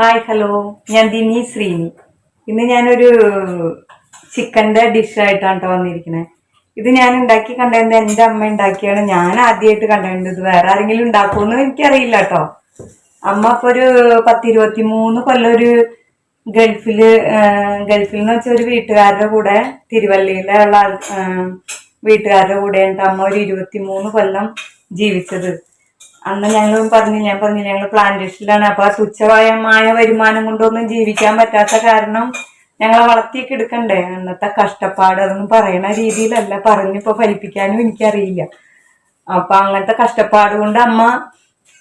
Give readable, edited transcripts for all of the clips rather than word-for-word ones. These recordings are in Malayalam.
ഹായ് ഹലോ, ഞാൻ ദിനി ശ്രീനി. ഇന്ന് ഞാനൊരു ചിക്കൻ്റെ ഡിഷായിട്ടാണ് കേട്ടോ വന്നിരിക്കുന്നത്. ഇത് ഞാൻ ഉണ്ടാക്കി കണ്ടത് എൻ്റെ അമ്മ ഉണ്ടാക്കിയാണ്. ഞാൻ ആദ്യമായിട്ട് കണ്ടത്. ഇത് വേറെ ആരെങ്കിലും ഉണ്ടാക്കുമെന്ന് എനിക്കറിയില്ല കേട്ടോ. അമ്മ ഇപ്പോൾ ഒരു 10-23 കൊല്ലം ഒരു ഗൾഫിൽ എന്ന് വെച്ചാൽ ഒരു വീട്ടുകാരുടെ കൂടെ തിരുവല്ലയിലെ ഉള്ള വീട്ടുകാരുടെ കൂടെയാണ് അമ്മ ഒരു 23 കൊല്ലം ജീവിച്ചത്. അന്ന് ഞാൻ പറഞ്ഞു ഞങ്ങൾ പ്ലാന്റേഷനിലാണ്. അപ്പൊ ആ തുച്ഛമായ വരുമാനം കൊണ്ടൊന്നും ജീവിക്കാൻ പറ്റാത്ത കാരണം ഞങ്ങളെ വളർത്തിയൊക്കെ എടുക്കണ്ടേ. അന്നത്തെ കഷ്ടപ്പാട് അതൊന്നും പറയണ രീതിയിലല്ല പറഞ്ഞിപ്പോ ഫലിപ്പിക്കാനും എനിക്കറിയില്ല. അപ്പൊ അങ്ങനത്തെ കഷ്ടപ്പാട് കൊണ്ട് അമ്മ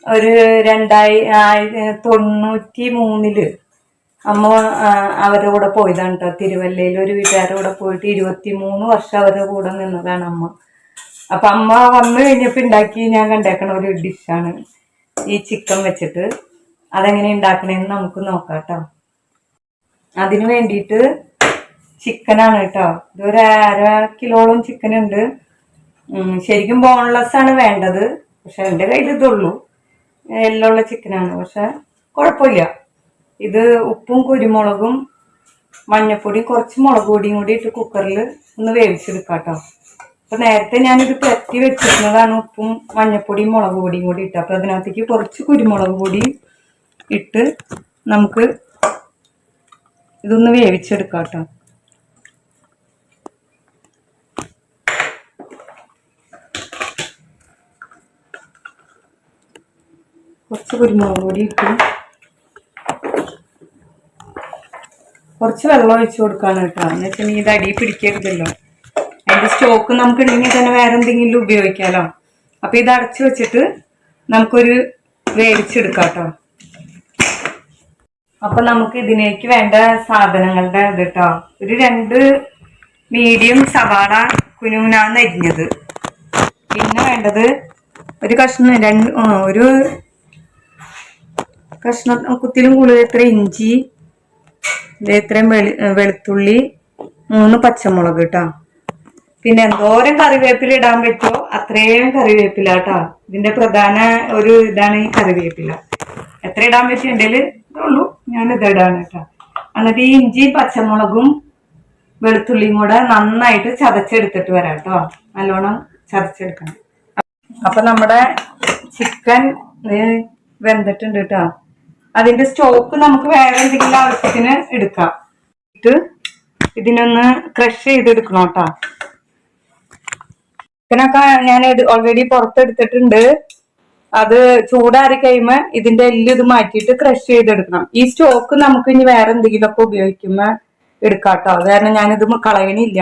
ഒരു 1993 അമ്മ അവരുടെ കൂടെ പോയതാണ് കേട്ടോ. തിരുവല്ലയിൽ ഒരു വീട്ടുകാരുടെ കൂടെ പോയിട്ട് 23 വർഷം അവരുടെ കൂടെ നിന്നതാണ് അമ്മ. അപ്പൊ അമ്മ വന്നു കഴിഞ്ഞപ്പോ ഉണ്ടാക്കി ഞാൻ കണ്ടേക്കണ ഒരു ഡിഷാണ് ഈ ചിക്കൻ വെച്ചിട്ട്. അതെങ്ങനെ ഉണ്ടാക്കണേന്ന് നമുക്ക് നോക്കാം കേട്ടോ. അതിന് വേണ്ടിയിട്ട് ചിക്കനാണ് കേട്ടോ. ഇതൊരു 1/2 കിലോളം ചിക്കൻ ഉണ്ട്. ശരിക്കും ബോൺലെസ് ആണ് വേണ്ടത്. പക്ഷെ എൻ്റെ കയ്യിൽ ഇതുള്ളൂ, എല്ലുള്ള ചിക്കനാണ്. പക്ഷെ കുഴപ്പമില്ല. ഇത് ഉപ്പും കുരുമുളകും മഞ്ഞപ്പൊടിയും കുറച്ച് മുളക് പൊടിയും കൂടി ഇട്ട് കുക്കറിൽ ഒന്ന് വേവിച്ചെടുക്കാം കേട്ടോ. അപ്പൊ നേരത്തെ ഞാനിത് പരത്തി വെച്ചിരുന്നതാണ്, ഉപ്പും മഞ്ഞപ്പൊടിയും മുളക് പൊടിയും കൂടി ഇട്ട്. അപ്പൊ അതിനകത്തേക്ക് കുറച്ച് കുരുമുളക് പൊടി ഇട്ട് നമുക്ക് ഇതൊന്ന് വേവിച്ചെടുക്കാം കേട്ടോ. കുറച്ച് കുരുമുളക് പൊടി ഇട്ട് കുറച്ച് വെള്ളം ഒഴിച്ചു കൊടുക്കാണ് കേട്ടോ. എന്ന് വെച്ചിട്ടുണ്ടെങ്കിൽ ഇത് അടി പിടിക്കരുതല്ലോ. അതിന്റെ സ്റ്റോക്ക് നമുക്ക് ഉണ്ടെങ്കിൽ തന്നെ വേറെ എന്തെങ്കിലും ഉപയോഗിക്കാമല്ലോ. അപ്പൊ ഇത് അടച്ചു വെച്ചിട്ട് നമുക്കൊരു വേവിച്ചെടുക്കാം കേട്ടോ. അപ്പൊ നമുക്ക് ഇതിലേക്ക് വേണ്ട സാധനങ്ങളുടെ ഇത് കേട്ടോ. ഒരു 2 മീഡിയം സവാള കുനുകുനാന്ന് അരിഞ്ഞത്. പിന്നെ വേണ്ടത് ഒരു കഷ്ണം ഒരു കഷ്ണം കുത്തിലും കൂടുതൽ ഇത്ര ഇഞ്ചി, ഇത്രയും വെളുത്തുള്ളി, 3 പച്ചമുളക് കേട്ടോ. പിന്നെ എന്തോരം കറിവേപ്പില ഇടാൻ പറ്റുമോ അത്രയും കറിവേപ്പില കേട്ടോ. ഇതിന്റെ പ്രധാന ഒരു ഇതാണ് ഈ കറിവേപ്പില. എത്ര ഇടാൻ പറ്റും എൻ്റെ ഇതുള്ളൂ, ഞാനിത് ഇടാണ് കേട്ടോ. എന്നിട്ട് ഈ ഇഞ്ചി പച്ചമുളകും വെളുത്തുള്ളിയും കൂടെ നന്നായിട്ട് ചതച്ചെടുത്തിട്ട് വരാം കേട്ടോ. നല്ലോണം ചതച്ചെടുക്കണം. അപ്പൊ നമ്മുടെ ചിക്കൻ വെന്തിട്ടുണ്ട് കേട്ടോ. അതിന്റെ സ്റ്റോക്ക് നമുക്ക് വേറെ എന്തെങ്കിലും ആവശ്യത്തിന് എടുക്കാം. ഇതിനൊന്ന് ക്രഷ് ചെയ്തെടുക്കണം കേട്ടോ. ചിക്കനൊക്കെ ഞാൻ ഓൾറെഡി പുറത്തെടുത്തിട്ടുണ്ട്. അത് ചൂടാറി കഴിയുമ്പോ ഇതിന്റെ എല്ലാം ഇത് മാറ്റിയിട്ട് ക്രഷ് ചെയ്തെടുക്കണം. ഈ സ്റ്റോക്ക് നമുക്ക് ഇനി വേറെ എന്തെങ്കിലുമൊക്കെ ഉപയോഗിക്കുമ്പോ എടുക്കാം കേട്ടോ. അത് കാരണം ഞാനിത് കളയണില്ല.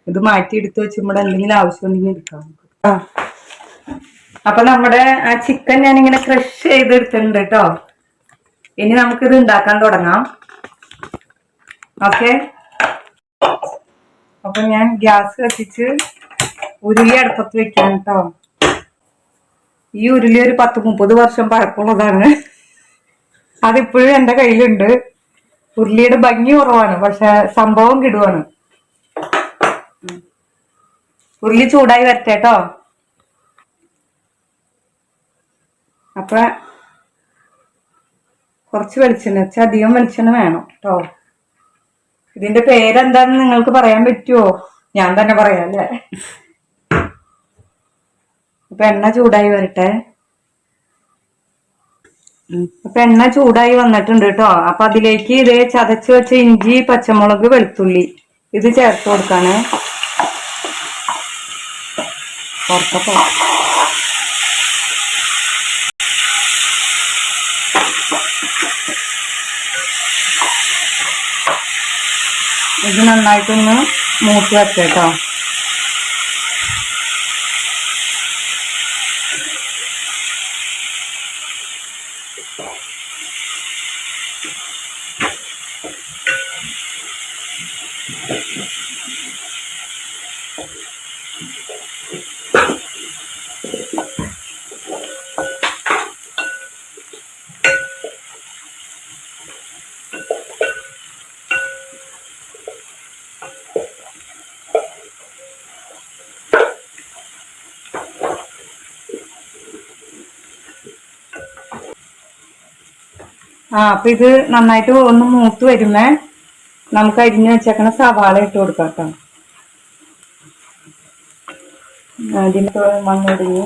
ഇത് മാറ്റി എടുത്ത് വെച്ചുമ്പോൾ എന്തെങ്കിലും ആവശ്യം ഉണ്ടെങ്കിൽ എടുക്കാം. അപ്പൊ നമ്മുടെ ആ ചിക്കൻ ഞാനിങ്ങനെ ക്രഷ് ചെയ്തെടുത്തിട്ടുണ്ട് കേട്ടോ. ഇനി നമുക്കിത് ഉണ്ടാക്കാൻ തുടങ്ങാം. ഓക്കെ. അപ്പൊ ഞാൻ ഗ്യാസ് കത്തിച്ച് ഉരുളി അടുപ്പത്ത് വെക്കാം കേട്ടോ. ഈ ഉരുളി ഒരു 10-30 വർഷം പഴക്കമുള്ളതാണ്. അതിപ്പോഴും എൻ്റെ കയ്യിലുണ്ട്. ഉരുളിയുടെ ഭംഗി കുറവാണ്, പക്ഷെ സംഭവം കിടുവാണ്. ഉരുളി ചൂടായി വരട്ടെ കേട്ടോ. അപ്പൊ കുറച്ച് വെളിച്ചെണ്ണ വെച്ചാൽ അധികം വെളിച്ചെണ്ണ വേണം കേട്ടോ. ഇതിന്റെ പേരെന്താന്ന് നിങ്ങൾക്ക് പറയാൻ പറ്റുമോ? ഞാൻ തന്നെ പറയാം അല്ലേ. അപ്പൊ എണ്ണ ചൂടായി വരട്ടെ. അപ്പൊ എണ്ണ ചൂടായി വന്നിട്ടുണ്ട് കേട്ടോ. അപ്പൊ അതിലേക്ക് ഇത് ചതച്ച് വെച്ച ഇഞ്ചി പച്ചമുളക് വെളുത്തുള്ളി ഇത് ചേർത്ത് കൊടുക്കാണ്. പുറത്തപ്പോ ഇത് നന്നായിട്ടൊന്ന് മൂത്ത് വെച്ചേട്ടോ. അപ്പൊ ഇത് നന്നായിട്ട് ഒന്ന് മൂത്ത് വരുമ്പേ നമുക്ക് അരിഞ്ഞു വെച്ചേക്കണ സവാള ഇട്ട് കൊടുക്കാം കേട്ടോ. അതിന് മണ്ണൊടിഞ്ഞ്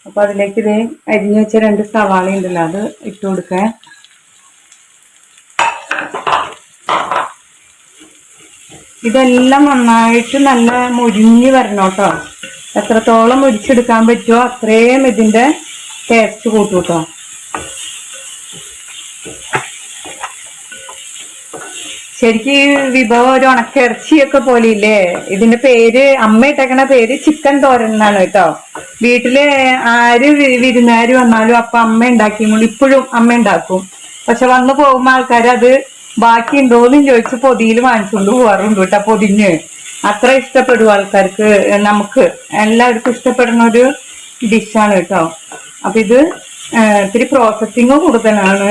അപ്പൊ അതിലേക്ക് ഇത് അരിഞ്ഞു വെച്ച 2 സവാള ഉണ്ടല്ലോ അത് ഇട്ട് കൊടുക്കേ. ഇതെല്ലാം നന്നായിട്ട് നല്ല മുരിഞ്ഞ് വരണം കേട്ടോ. എത്രത്തോളം മുരിച്ചെടുക്കാൻ പറ്റുമോ അത്രയും ഇതിന്റെ ടേസ്റ്റ് കൂട്ടും കേട്ടോ. ശരിക്കും ഈ വിഭവം ഒരു ഉണക്കിറച്ചിയൊക്കെ പോലെ ഇല്ലേ. ഇതിന്റെ പേര് അമ്മ ഇട്ടേക്കണ പേര് ചിക്കൻ തോരൻ എന്നാണ് കേട്ടോ. വീട്ടില് ആര് വിരുന്നുകാര് വന്നാലും അപ്പൊ അമ്മ ഉണ്ടാക്കിയും ഇപ്പോഴും അമ്മ ഉണ്ടാക്കും. പക്ഷെ വന്നു പോകുമ്പോ ആൾക്കാർ അത് ബാക്കി ഉണ്ടോന്നും ചോദിച്ച് പൊതിയിൽ വാങ്ങിച്ചുകൊണ്ട് പോവാറുണ്ട് കേട്ടോ. പൊതിഞ്ഞ് അത്ര ഇഷ്ടപ്പെടും ആൾക്കാർക്ക്. നമുക്ക് എല്ലാവർക്കും ഇഷ്ടപ്പെടുന്ന ഒരു ഡിഷാണ് കേട്ടോ. അപ്പൊ ഇത് ഇത്തിരി പ്രോസസ്സിങ് കൂടുതലാണ്.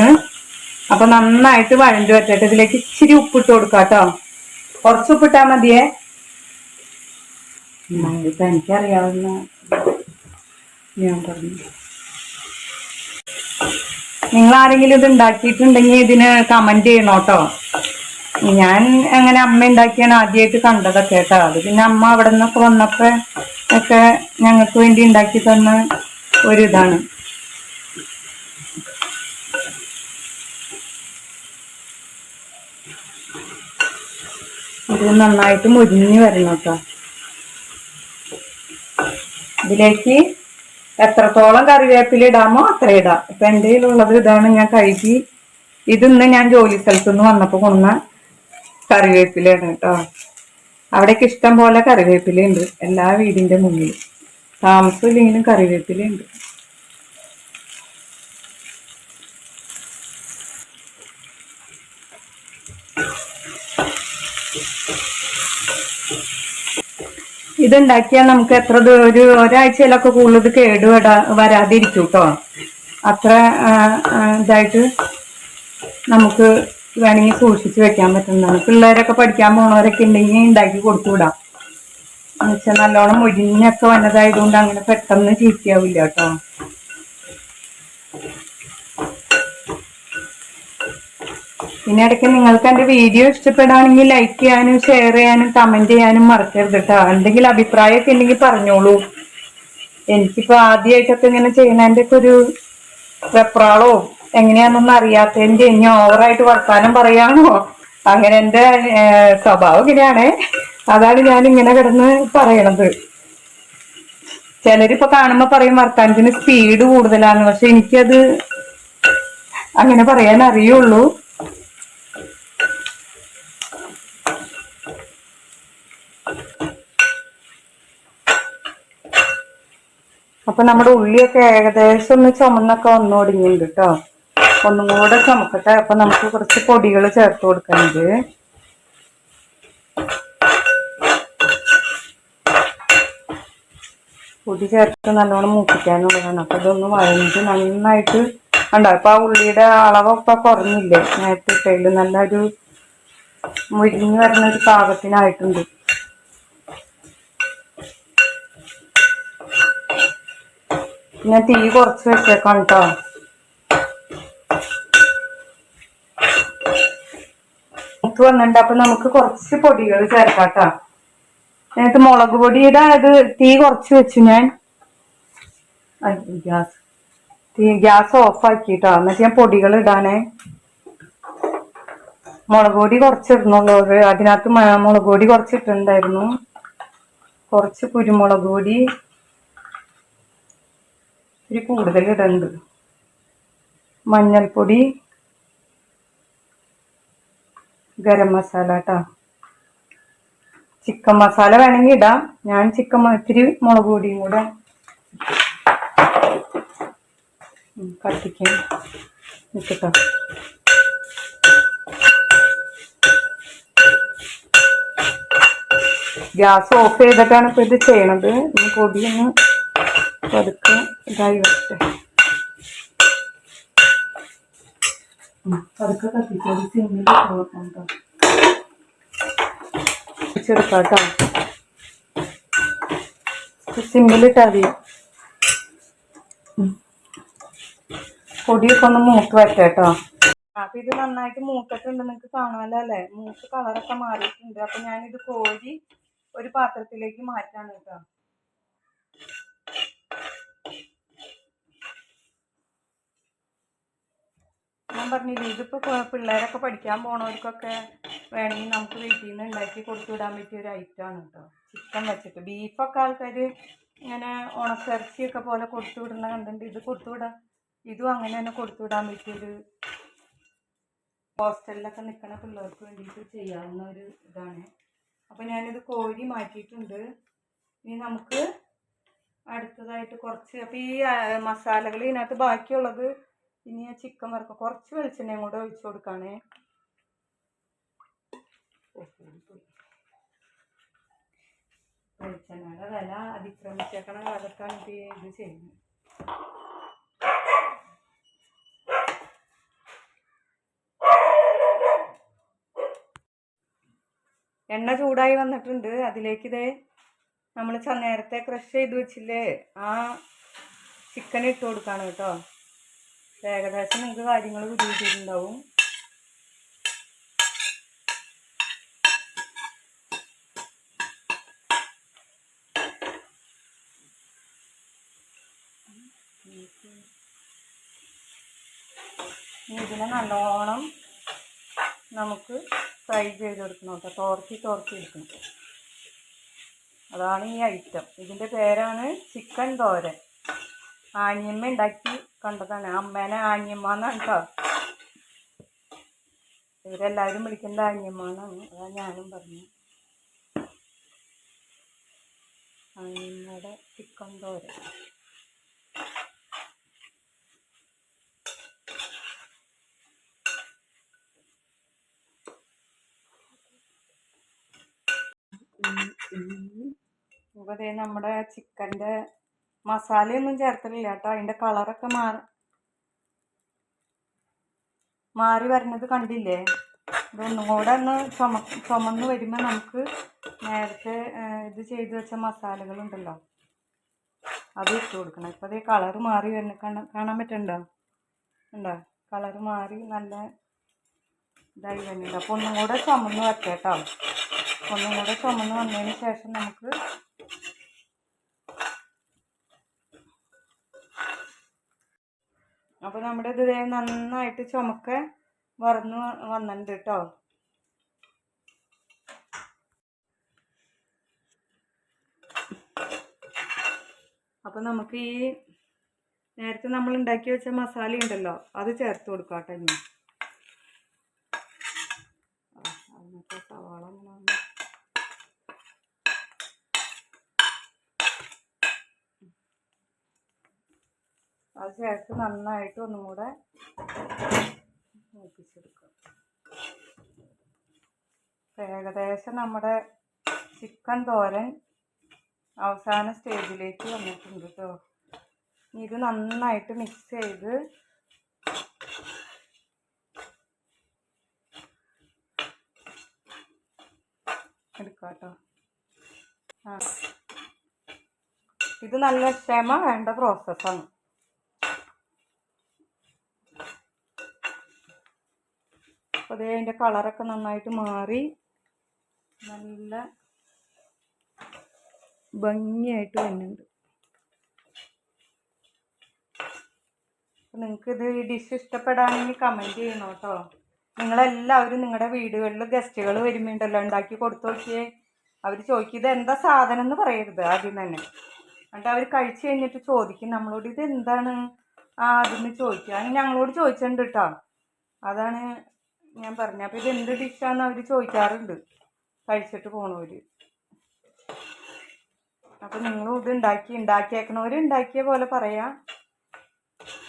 അപ്പൊ നന്നായിട്ട് വഴഞ്ഞു വരട്ടെ. ഇതിലേക്ക് ഇച്ചിരി ഉപ്പിട്ട് കൊടുക്കാം കേട്ടോ. കുറച്ച് ഉപ്പിട്ടാ മതിയേ. ഇപ്പൊ എനിക്കറിയാവുന്ന ഞാൻ പറഞ്ഞു. നിങ്ങൾ ആരെങ്കിലും ഇത് ഉണ്ടാക്കിയിട്ടുണ്ടെങ്കിൽ ഇതിന് കമന്റ് ചെയ്യണം കേട്ടോ. ഞാൻ അങ്ങനെ അമ്മ ഉണ്ടാക്കിയാണ് ആദ്യമായിട്ട് കണ്ടതൊക്കെ കേട്ടോ. അത് പിന്നെ അമ്മ അവിടെ നിന്നൊക്കെ വന്നപ്പോ ഒക്കെ ഞങ്ങൾക്ക് വേണ്ടി ഉണ്ടാക്കി തന്ന ഒരിതാണ്. ഇത് നന്നായിട്ട് മുരിഞ്ഞ് വരണം കേട്ടോ. ഇതിലേക്ക് എത്രത്തോളം കറിവേപ്പില ഇടാമോ അത്ര ഇടാം. ഇപ്പൊ എൻ്റെ കയ്യിലുള്ളത് ഇതാണ്. ഞാൻ കഴുകി ഇതിന്ന് ഞാൻ ജോലി സ്ഥലത്തുനിന്ന് വന്നപ്പോ കൊണ്ടുവന്ന കറിവേപ്പിലയാണ് കേട്ടോ. അവിടേക്ക് ഇഷ്ടം പോലെ കറിവേപ്പിലുണ്ട്. എല്ലാ വീടിന്റെ മുന്നിൽ താമസമില്ലെങ്കിലും കറിവേപ്പിലുണ്ട്. ഇതുണ്ടാക്കിയാൽ നമുക്ക് എത്ര ഒരാഴ്ചയിലൊക്കെ കൂടുതൽ കേട് വരാതിരിക്കും കേട്ടോ. അത്ര ഇതായിട്ട് നമുക്ക് വേണമെങ്കിൽ സൂക്ഷിച്ച് വെക്കാൻ പറ്റുന്നതാണ്. പിള്ളേരൊക്കെ പഠിക്കാൻ പോണവരൊക്കെ ഉണ്ടെങ്കിൽ ഉണ്ടാക്കി കൊടുത്തുവിടാം. എന്നുവെച്ചാൽ നല്ലോണം മുരിഞ്ഞൊക്കെ വന്നതായതുകൊണ്ട് അങ്ങനെ പെട്ടെന്ന് ചീത്തയാവില്ല കേട്ടോ. പിന്നെ ഇടയ്ക്ക് നിങ്ങൾക്ക് എൻ്റെ വീഡിയോ ഇഷ്ടപ്പെടുകയാണെങ്കിൽ ലൈക്ക് ചെയ്യാനും ഷെയർ ചെയ്യാനും കമന്റ് ചെയ്യാനും മറക്കരുത് കേട്ടോ. എന്തെങ്കിലും അഭിപ്രായമൊക്കെ ഉണ്ടെങ്കിൽ പറഞ്ഞോളൂ. എനിക്കിപ്പോ ആദ്യമായിട്ടൊക്കെ ഇങ്ങനെ ചെയ്യുന്നതിൻ്റെ ഒക്കെ ഒരു വെപ്രാളോ എങ്ങനെയാണെന്നൊന്നും അറിയാത്തതിന്റെ ഇനി ഓവറായിട്ട് വർത്താനം പറയാണോ, അങ്ങനെ എൻ്റെ സ്വഭാവം ഇങ്ങനെയാണേ. അതാണ് ഞാൻ ഇങ്ങനെ കിടന്ന് പറയണത്. ചിലരിപ്പോ കാണുമ്പോ പറയും വർത്താനത്തിന് സ്പീഡ് കൂടുതലാന്ന്. പക്ഷെ എനിക്കത് അങ്ങനെ പറയാൻ അറിയുള്ളൂ. അപ്പൊ നമ്മുടെ ഉള്ളിയൊക്കെ ഏകദേശം ഒന്ന് ചുമന്നൊക്കെ വന്നു തുടങ്ങിയിട്ടുണ്ട് കേട്ടോ. ഒന്നും കൂടെ ചുമക്കട്ടെ. അപ്പൊ നമുക്ക് കുറച്ച് പൊടികൾ ചേർത്ത് കൊടുക്കാനുണ്ട്. പൊടി ചേർത്ത് നല്ലോണം മൂപ്പിക്കാനുള്ളതാണ്. അപ്പൊ ഇതൊന്ന് വഴഞ്ഞ് നന്നായിട്ട് ഉണ്ടാവും. അപ്പൊ ആ ഉള്ളിയുടെ അളവൊക്കെ കുറഞ്ഞില്ലേ നേരത്തെ ഇട്ടതിൽ. നല്ലൊരു മുരിഞ്ഞ് വരുന്ന ഒരു പാകത്തിനായിട്ടുണ്ട്. ഞാൻ തീ കുറച്ച് വെച്ചേക്കാം കേട്ടോ. വന്നിട്ടുണ്ട്. അപ്പൊ നമുക്ക് കുറച്ച് പൊടികൾ ചേർക്കാം കേട്ടോ. എന്നിട്ട് മുളക് പൊടിയുടെ അത് തീ കുറച്ച് വെച്ചു ഞാൻ. ഗ്യാസ് ഓഫ് ആക്കിട്ടോ. എന്നിട്ട് ഞാൻ പൊടികൾ ഇടാനേ. മുളക് പൊടി കുറച്ചിടുന്നുള്ളൂ. അതിനകത്ത് മുളക് പൊടി കുറച്ചിട്ടുണ്ടായിരുന്നു. കുറച്ച് കുരുമുളക് പൊടി ഇത്തിരി കൂടുതൽ ഇടുന്നുണ്ട്. മഞ്ഞൾപ്പൊടി, ഗരം മസാല കേട്ടോ. ചിക്കൻ മസാല വേണമെങ്കിൽ ഇടാം. ഞാൻ ഇത്തിരി മുളക് പൊടിയും കൂടെ കത്തിക്കാൻ ഇട്ടോ. ഗ്യാസ് ഓഫ് ചെയ്തിട്ടാണ് ഇപ്പൊ ഇത് ചെയ്യണത്. ഈ പൊടിയൊന്ന് പതുക്കെ ഇതായി വെച്ചിട്ട് പതുക്കെ കത്തിച്ചത് സിമ്മിൽ വെച്ചെടുക്കാട്ടോ. സിമ്മിലിട്ടാ മതി. പൊടിയൊക്കെ ഒന്ന് മൂത്ത് വരട്ടെ കേട്ടോ. അപ്പൊ ഇത് നന്നായിട്ട് മൂത്തിട്ടുണ്ട്, നിങ്ങൾക്ക് കാണാമല്ലോ അല്ലേ, മൂത്ത് കളറൊക്കെ മാറിയിട്ടുണ്ട്. അപ്പൊ ഞാനിത് കോരി ഒരു പാത്രത്തിലേക്ക് മാറ്റാണ് കേട്ടോ. ഞാൻ പറഞ്ഞില്ലേ, ഇതിപ്പോ പിള്ളേരൊക്കെ പഠിക്കാൻ പോണവർക്കൊക്കെ വേണമെങ്കിൽ നമുക്ക് വീട്ടിൽ നിന്ന് ഉണ്ടാക്കി കൊടുത്തുവിടാൻ പറ്റിയ ഒരു ഐറ്റമാണ് കേട്ടോ. ചിക്കൻ വെച്ചിട്ട് ബീഫൊക്കെ ആൾക്കാർ ഇങ്ങനെ ഉണക്കിറച്ചിയൊക്കെ പോലെ കൊടുത്തുവിടുന്ന കണ്ടിട്ട് ഇത് കൊടുത്തുവിടാം. ഇതും അങ്ങനെ തന്നെ കൊടുത്തുവിടാൻ പറ്റിയൊരു ഹോസ്റ്റലിലൊക്കെ നിൽക്കുന്ന പിള്ളേർക്ക് വേണ്ടിയിട്ട് ചെയ്യാവുന്ന ഒരു ഇതാണ്. അപ്പോൾ ഞാനിത് കോരി മാറ്റിയിട്ടുണ്ട്. ഇനി നമുക്ക് അടുത്തതായിട്ട് കുറച്ച്, അപ്പോൾ ഈ മസാലകൾ ഇതിനകത്ത് ബാക്കിയുള്ളത് ഇനി ആ ചിക്കൻ വറുക്കുക. കുറച്ച് വെളിച്ചെണ്ണയും കൂടെ ഒഴിച്ചു കൊടുക്കുകയാണേ. വെളിച്ചെണ്ണയുടെ വില അതിക്രമിച്ചേക്കണ കാലത്താണ് ഇത് ചെയ്യുന്നത്. എണ്ണ ചൂടായി വന്നിട്ടുണ്ട്. അതിലേക്ക് ഇതേ നമ്മൾ നേരത്തെ ക്രഷ് ചെയ്ത് വെച്ചില്ലേ ആ ചിക്കൻ ഇട്ട് കൊടുക്കുകയാണ് കേട്ടോ. ഏകദേശം നിങ്ങൾക്ക് കാര്യങ്ങൾ പിടികിട്ടിട്ടുണ്ടാവും. ഇതിനെ നല്ലോണം നമുക്ക് ഫ്രൈ ചെയ്തെടുക്കണം കേട്ടോ. തോർത്തി എടുക്കണം. അതാണ് ഈ ഐറ്റം. ഇതിൻ്റെ പേരാണ് ചിക്കൻ തോരൻ. ആഞ്ഞിയമ്മ ഉണ്ടാക്കി കണ്ടതാണ്. അമ്മേനെ ആഞ്ഞിയമ്മ എന്നാണ് കേട്ടോ. ഇവരെല്ലാവരും വിളിക്കുന്നത് ആഞ്ഞിയമ്മ എന്നാണ്. അതാ ഞാനും പറഞ്ഞു. ആഞ്ഞിയമ്മയുടെ ചിക്കൻ തോരൻ. അപ്പോൾ അതേ നമ്മുടെ ചിക്കൻ്റെ മസാലയൊന്നും ചേർത്തില്ല കേട്ടോ. അതിൻ്റെ കളറൊക്കെ മാറി വരുന്നത് കണ്ടില്ലേ. ഇതൊന്നും കൂടെ ഒന്ന് ചുമന്ന് വരുമ്പോൾ നമുക്ക് നേരത്തെ ഇത് ചെയ്ത് വെച്ച മസാലകളുണ്ടല്ലോ അത് ഇട്ട് കൊടുക്കണം. ഇപ്പോൾ അതേ കളറ് മാറി വരുന്ന കാണാൻ പറ്റുന്നുണ്ടോ? ഉണ്ടോ? കളറ് മാറി നല്ല ഇതായി വരുന്നുണ്ട്. അപ്പോൾ ഒന്നും കൂടെ ചുമന്ന് വെക്കാം കേട്ടോ. ഒന്നും കൂടെ ചുമന്ന് വന്നതിന് ശേഷം നമുക്ക് അപ്പോൾ നമ്മുടെ ഇത് നന്നായിട്ട് ചുമക്കെ വറന്ന് വന്നിട്ടുണ്ട് കേട്ടോ. അപ്പോൾ നമുക്ക് ഈ നേരത്തെ നമ്മൾ ഉണ്ടാക്കി വെച്ച മസാല ഉണ്ടല്ലോ അത് ചേർത്ത് കൊടുക്കാം കേട്ടോ. ഇനി അതിനകത്ത് സവാള അത് ചേർത്ത് നന്നായിട്ട് ഒന്നും കൂടെ മൂപ്പിച്ചെടുക്കുക. ഏകദേശം നമ്മുടെ ചിക്കൻ തോരൻ അവസാന സ്റ്റേജിലേക്ക് വന്നിട്ടുണ്ട് കേട്ടോ. ഇത് നന്നായിട്ട് മിക്സ് ചെയ്ത് എടുക്കാം കേട്ടോ. ഇത് നല്ല ക്ഷമ വേണ്ട പ്രോസസ്സാണ്. അപ്പോൾ അതേ അതിൻ്റെ കളറൊക്കെ നന്നായിട്ട് മാറി നല്ല ഭംഗിയായിട്ട് വരുന്നുണ്ട്. അപ്പോൾ നിങ്ങൾക്കിത് ഈ ഡിഷ് ഇഷ്ടപ്പെടാണെങ്കിൽ കമൻറ്റ് ചെയ്യണം കേട്ടോ. നിങ്ങളെല്ലാവരും നിങ്ങളുടെ വീടുകളിൽ ഗസ്റ്റുകൾ വരുമ്പോണ്ടല്ലോ ഉണ്ടാക്കി കൊടുത്തു നോക്കിയേ. അവർ ചോദിക്കും ഇത് എന്താ സാധനം എന്ന് പറയരുത് ആദ്യം തന്നെ. എന്നിട്ട് അവർ കഴിച്ച് കഴിഞ്ഞിട്ട് ചോദിക്കും നമ്മളോട് ഇത് എന്താണ് അതെന്ന് ചോദിക്കുക. അങ്ങനെ ഞങ്ങളോട് ചോദിച്ചിട്ടുണ്ട് കേട്ടോ. അതാണ് ഞാൻ പറഞ്ഞത്. അപ്പോൾ ഇത് എന്ത് ഡിഷാന്ന് അവർ ചോദിക്കാറുണ്ട് കഴിച്ചിട്ട് പോണവർ. അപ്പോൾ നിങ്ങളും ഇത് ഉണ്ടാക്കിയേക്കണവർ ഉണ്ടാക്കിയ പോലെ പറയാം.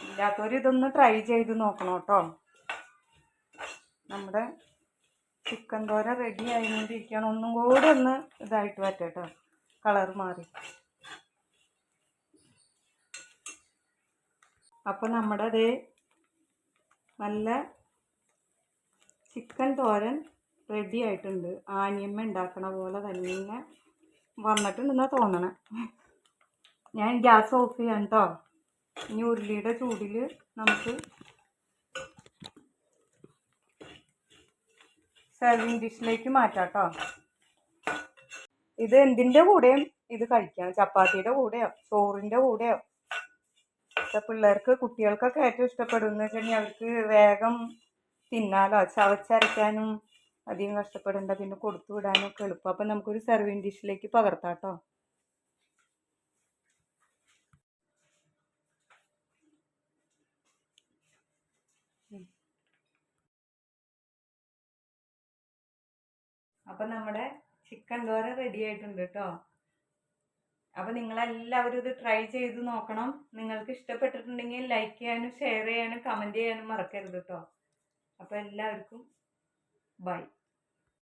ഇല്ലാത്തവർ ഇതൊന്ന് ട്രൈ ചെയ്ത് നോക്കണം കേട്ടോ. നമ്മുടെ ചിക്കൻ തോരൻ റെഡി ആയിക്കൊണ്ടിരിക്കുകയാണ്. ഒന്നും കൂടെ ഒന്ന് ഇതായിട്ട് പറ്റട്ടോ, കളർ മാറി. അപ്പോൾ നമ്മുടെ അതേ നല്ല ചിക്കൻ തോരൻ റെഡി ആയിട്ടുണ്ട്. ആനിയമ്മ ഉണ്ടാക്കണ പോലെ തന്നെ വന്നിട്ടുണ്ടെന്നാണ് തോന്നണേ. ഞാൻ ഗ്യാസ് ഓഫ് ചെയ്യാം കേട്ടോ. ഇനി ഉരുളിയുടെ ചൂടിൽ നമുക്ക് സെർവിങ് ഡിഷിലേക്ക് മാറ്റാം കേട്ടോ. ഇത് എന്തിൻ്റെ കൂടെയും ഇത് കഴിക്കാം, ചപ്പാത്തിയുടെ കൂടെയോ ചോറിൻ്റെ കൂടെയോ. പിള്ളേർക്ക് കുട്ടികൾക്കൊക്കെ ഏറ്റവും ഇഷ്ടപ്പെടുന്ന വെച്ചാൽ അവർക്ക് വേഗം തിന്നാലോ, ചവച്ചരയ്ക്കാനും അധികം കഷ്ടപ്പെടേണ്ട, പിന്നെ കൊടുത്തു വിടാനും ഒക്കെ എളുപ്പം. അപ്പം നമുക്കൊരു സെർവിങ് ഡിഷിലേക്ക് പകർത്താം കേട്ടോ. അപ്പം നമ്മുടെ ചിക്കൻ ദോര റെഡി ആയിട്ടുണ്ട് കേട്ടോ. അപ്പം നിങ്ങളെല്ലാവരും ഇത് ട്രൈ ചെയ്ത് നോക്കണം. നിങ്ങൾക്ക് ഇഷ്ടപ്പെട്ടിട്ടുണ്ടെങ്കിൽ ലൈക്ക് ചെയ്യാനും ഷെയർ ചെയ്യാനും കമൻറ്റ് ചെയ്യാനും മറക്കരുത് കേട്ടോ. അപ്പോൾ എല്ലാവർക്കും ബൈ.